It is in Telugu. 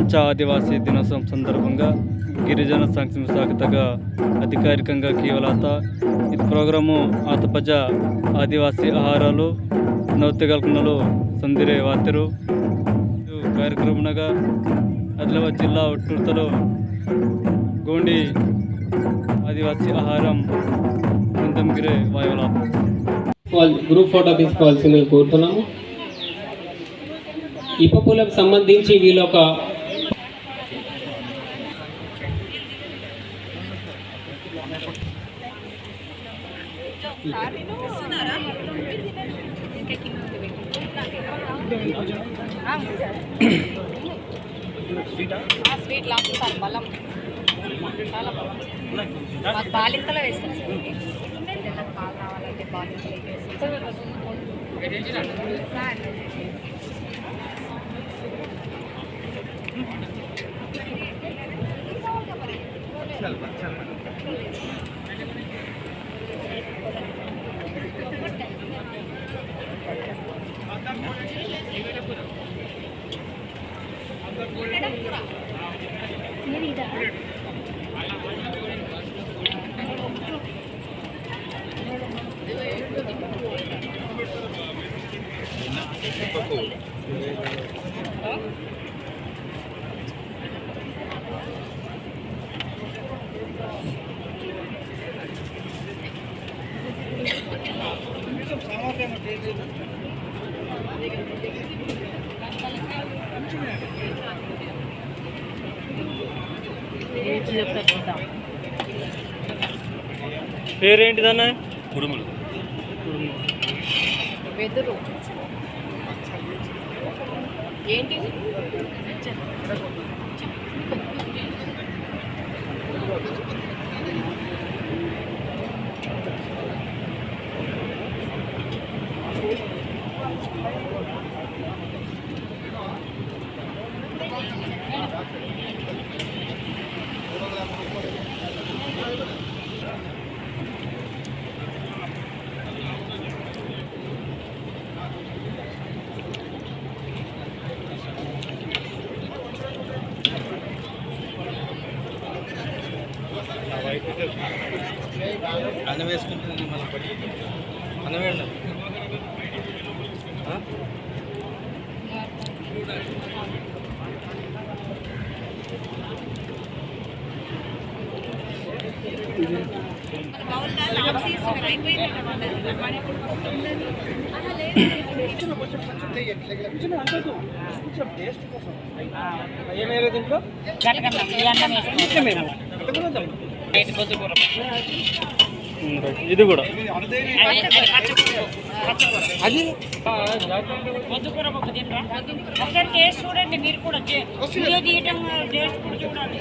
ప్రపంచ ఆదివాసీ దినోత్సవం సందర్భంగా గిరిజన సంక్షేమ శాఖగా అధికారికంగా కీవలాత ఇది ప్రోగ్రాము ఆతపజ ఆదివాసీ ఆహారాలు నౌతికల్పనలు సందిరే వాతిరు ಕಾರ್ಯಕ್ರಮನಾಗ ಆದಿಲಾಬಾದ್ ಜಿಲ್ಲಾ ಒಟ್ಟೂರ್ತಲು గోండి ఆదివాసీ ఆహారం బృందంగిరే వాయువల గ్రూప్ ఫోటో తీసుకోవాల్సిందిగా కోరుతున్నాము. ఇప్పపులకు సంబంధించి వీళ్ళొక స్వీట్ లాస్ట్ సార్ బలం చాలా బలం మాకు బాలింతలో వేస్తాం సార్ పాలు రావాలంటే బాలింతలో పేరేంటిదన్నా? కుడుములు వెదురు ఏంటి అన్నం వేసుకుంటుంది మనం పడి అన్నం వేయండి. ఇది కూడా అది ఒకసారి టేస్ట్ చూడండి మీరు కూడా వీడియో తీయటం టేస్ట్ కూడా చూడండి.